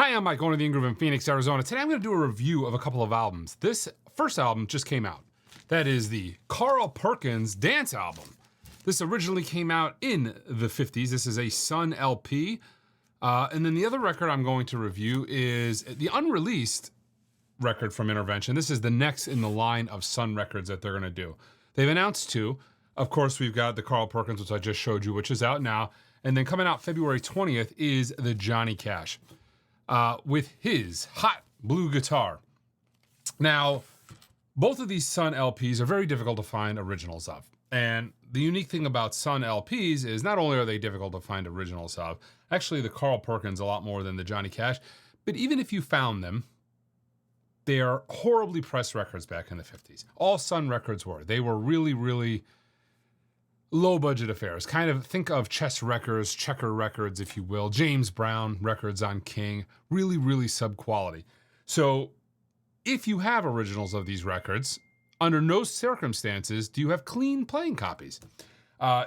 Hi, I'm Mike, owner of the Ingroove in Phoenix, Arizona. Today I'm going to do a review of a couple of albums. This first album just came out. That is the Carl Perkins dance album. This originally came out in the 50s. This is a Sun LP. And then the other record I'm going to review is the unreleased record from Intervention. This is the next in the line of Sun records that they're going to do. They've announced two. Of course, we've got the Carl Perkins, which I just showed you, which is out now. And then coming out February 20th is the Johnny Cash. With his hot blue guitar. Now, both of these Sun LPs are very difficult to find originals of. And the unique thing about Sun LPs is not only are they difficult to find originals of, actually the Carl Perkins a lot more than the Johnny Cash, but even if you found them, they are horribly pressed records back in the 50s. All Sun records were. They were really, really low budget affairs. Kind of think of Chess Records, Checker Records, if you will, James Brown records on King, really, really sub quality. So if you have originals of these records, under no circumstances do you have clean playing copies.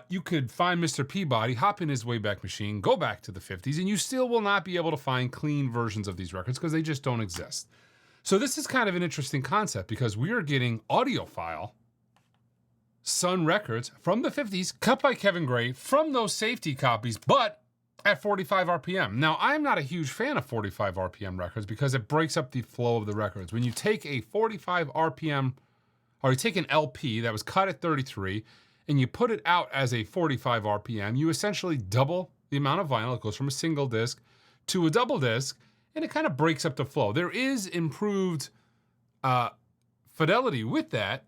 You could find Mr. Peabody, hop in his Wayback Machine, go back to the 50s, and you still will not be able to find clean versions of these records because they just don't exist. So this is kind of an interesting concept because we are getting audiophile Sun records from the 50s, cut by Kevin Gray from those safety copies, but at 45 RPM. Now, I'm not a huge fan of 45 RPM records because it breaks up the flow of the records. When you take a 45 RPM, or you take an LP that was cut at 33, and you put it out as a 45 RPM, you essentially double the amount of vinyl. It goes from a single disc to a double disc, and it kind of breaks up the flow. There is improved fidelity with that,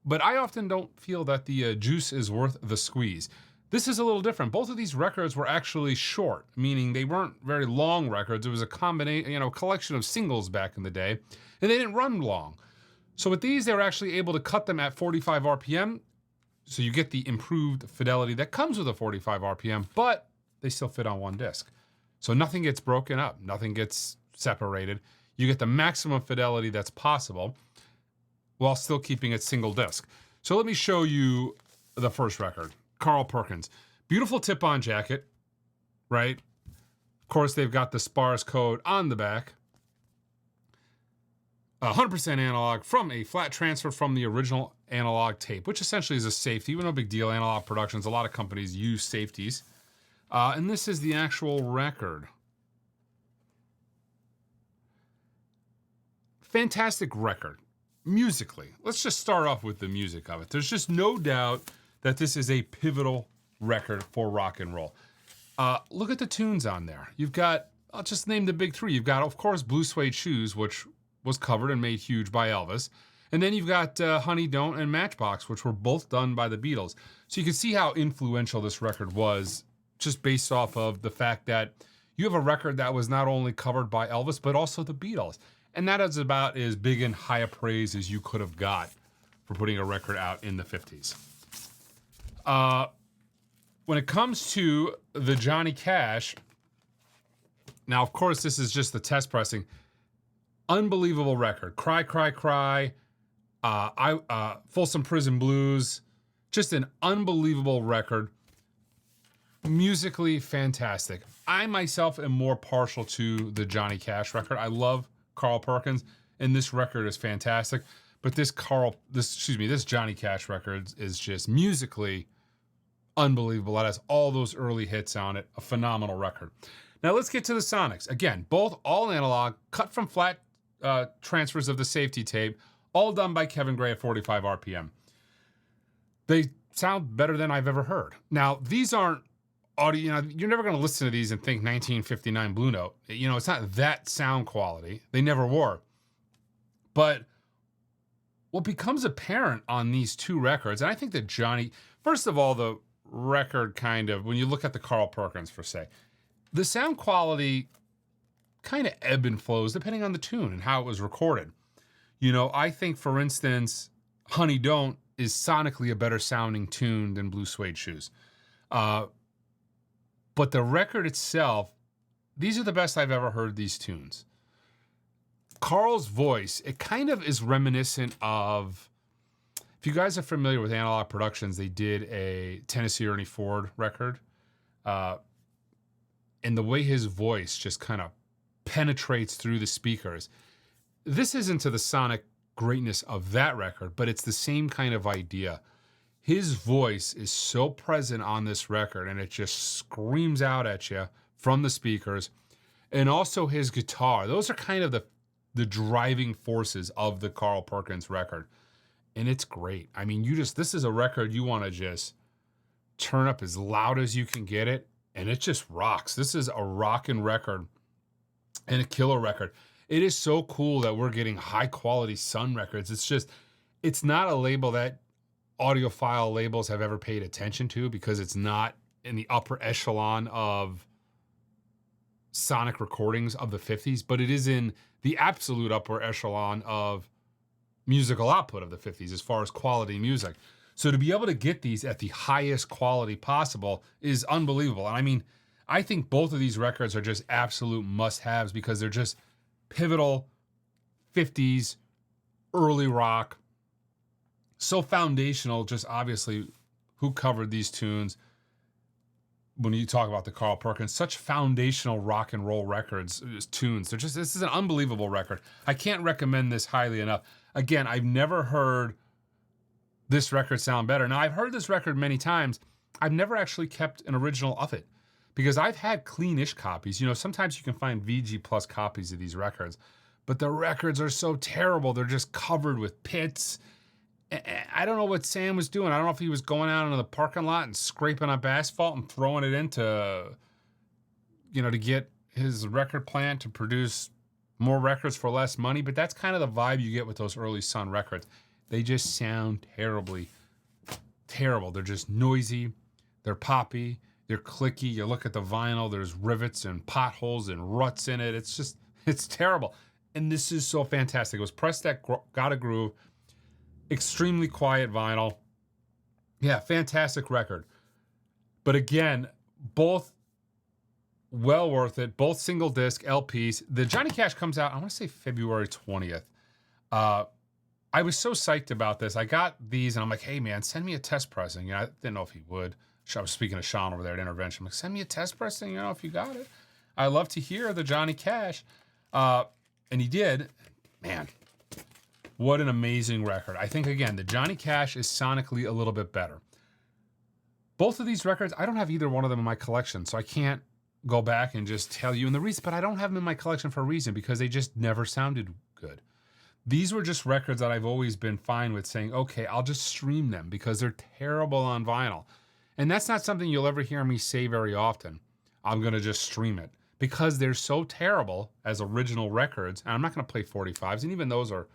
but I often don't feel that the juice is worth the squeeze. This is a little different. Both of these records were actually short, meaning they weren't very long records. It was a combination, collection of singles back in the day, and they didn't run long. So with these, they were actually able to cut them at 45 RPM, so you get the improved fidelity that comes with a 45 RPM, but they still fit on one disc. So nothing gets broken up, nothing gets separated. You get the maximum fidelity that's possible, while still keeping it single disc. So let me show you the first record, Carl Perkins. Beautiful tip-on jacket, right? Of course, they've got the SPARS code on the back. 100% analog from a flat transfer from the original analog tape, which essentially is a safety. No big deal, analog productions. A lot of companies use safeties. And this is the actual record. Fantastic record. Musically, let's just start off with the music of it. There's just no doubt that this is a pivotal record for rock and roll. Look at the tunes on there. You've got, I'll just name the big three. You've got, of course, Blue Suede Shoes, which was covered and made huge by Elvis. And then you've got Honey Don't and Matchbox, which were both done by the Beatles. So you can see how influential this record was just based off of the fact that you have a record that was not only covered by Elvis, but also the Beatles. And that is about as big and high a praise as you could have got for putting a record out in the 50s. When it comes to the Johnny Cash, now, of course, this is just the test pressing. Unbelievable record. Cry, Cry, Cry, Folsom Prison Blues. Just an unbelievable record. Musically fantastic. I myself am more partial to the Johnny Cash record. I love Carl Perkins, and this record is fantastic. But this Johnny Cash record is just musically unbelievable. It has all those early hits on it. A phenomenal record. Now let's get to the Sonics. Again, both all analog, cut from flat transfers of the safety tape, all done by Kevin Gray at 45 RPM. They sound better than I've ever heard. Now, these aren't audio, you're never going to listen to these and think 1959 Blue Note. It's not that sound quality. They never were. But what becomes apparent on these two records, and I think that Johnny, first of all, the record kind of, when you look at the Carl Perkins for say, the sound quality kind of ebb and flows depending on the tune and how it was recorded. I think, for instance, Honey Don't is sonically a better sounding tune than Blue Suede Shoes. But the record itself, these are the best I've ever heard these tunes. Carl's voice, it kind of is reminiscent of, if you guys are familiar with Analog Productions, they did a Tennessee Ernie Ford record. And the way his voice just kind of penetrates through the speakers. This isn't to the sonic greatness of that record, but it's the same kind of idea. His voice is so present on this record, and it just screams out at you from the speakers. And also his guitar. Those are kind of the driving forces of the Carl Perkins record. And it's great. I mean, this is a record you want to just turn up as loud as you can get it, and it just rocks. This is a rockin' record and a killer record. It is so cool that we're getting high quality Sun records. It's not a label that audiophile labels have ever paid attention to, because it's not in the upper echelon of sonic recordings of the 50s, but it is in the absolute upper echelon of musical output of the 50s as far as quality music. So to be able to get these at the highest quality possible is unbelievable. And I mean, I think both of these records are just absolute must-haves, because they're just pivotal 50s early rock. So foundational, just obviously who covered these tunes. When you talk about the Carl Perkins, such foundational rock and roll records, tunes. This is an unbelievable record. I can't recommend this highly enough. Again, I've never heard this record sound better. Now, I've heard this record many times. I've never actually kept an original of it, because I've had cleanish copies. Sometimes you can find VG Plus copies of these records, but the records are so terrible. They're just covered with pits. I don't know what Sam was doing. I don't know if he was going out into the parking lot and scraping up asphalt and throwing it into, to get his record plant to produce more records for less money. But that's kind of the vibe you get with those early Sun records. They just sound terrible. They're just noisy. They're poppy. They're clicky. You look at the vinyl, there's rivets and potholes and ruts in it. It's terrible. And this is so fantastic. It was pressed at Got a Groove. Extremely quiet vinyl. Yeah, fantastic record. But again, both well worth it. Both single disc LPs. The Johnny Cash comes out, I want to say February 20th. I was so psyched about this. I got these and I'm like, hey man, send me a test pressing. I didn't know if he would. I was speaking to Sean over there at Intervention. I'm like, send me a test pressing, if you got it. I love to hear the Johnny Cash. And he did. Man, what an amazing record. I think, again, the Johnny Cash is sonically a little bit better. Both of these records, I don't have either one of them in my collection, so I can't go back and just tell you. And the reason, but I don't have them in my collection for a reason, because they just never sounded good. These were just records that I've always been fine with saying, okay, I'll just stream them because they're terrible on vinyl. And that's not something you'll ever hear me say very often. I'm going to just stream it because they're so terrible as original records. And I'm not going to play 45s, and even those are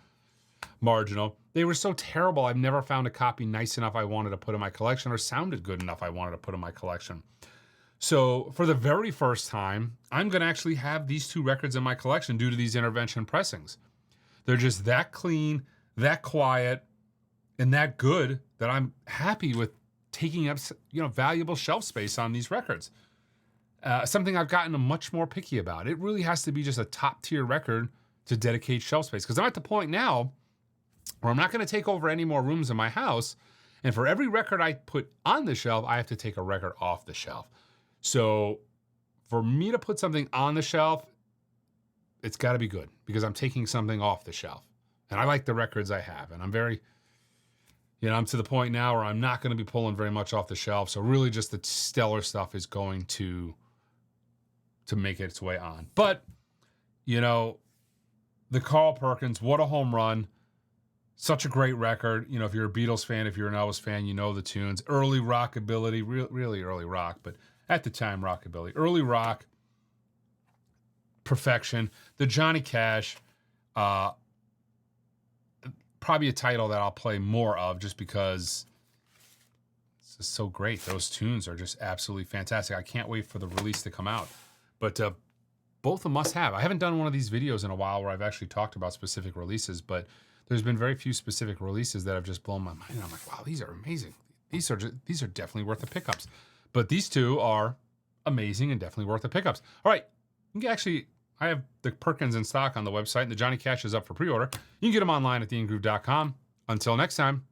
marginal. They were so terrible, I've never found a copy nice enough I wanted to put in my collection, or sounded good enough I wanted to put in my collection. So for the very first time, I'm going to actually have these two records in my collection due to these Intervention pressings. They're just that clean, that quiet, and that good that I'm happy with taking up, valuable shelf space on these records. Something I've gotten much more picky about. It really has to be just a top tier record to dedicate shelf space, because I'm at the point now where I'm not going to take over any more rooms in my house. And for every record I put on the shelf, I have to take a record off the shelf. So for me to put something on the shelf, it's got to be good, because I'm taking something off the shelf. And I like the records I have. And I'm very, I'm to the point now where I'm not going to be pulling very much off the shelf. So really just the stellar stuff is going to make its way on. But, the Carl Perkins, what a home run. Such a great record. If you're a Beatles fan, if you're an Elvis fan, you know the tunes. Early rockabilly, really early rock, but at the time, rockabilly. Early rock, perfection. The Johnny Cash, probably a title that I'll play more of just because it's just so great. Those tunes are just absolutely fantastic. I can't wait for the release to come out. But both a must-have. I haven't done one of these videos in a while where I've actually talked about specific releases, but there's been very few specific releases that have just blown my mind. And I'm like, wow, these are amazing. These are definitely worth the pickups. But these two are amazing and definitely worth the pickups. All right, you can actually, I have the Perkins in stock on the website, and the Johnny Cash is up for pre-order. You can get them online at theingroove.com. Until next time.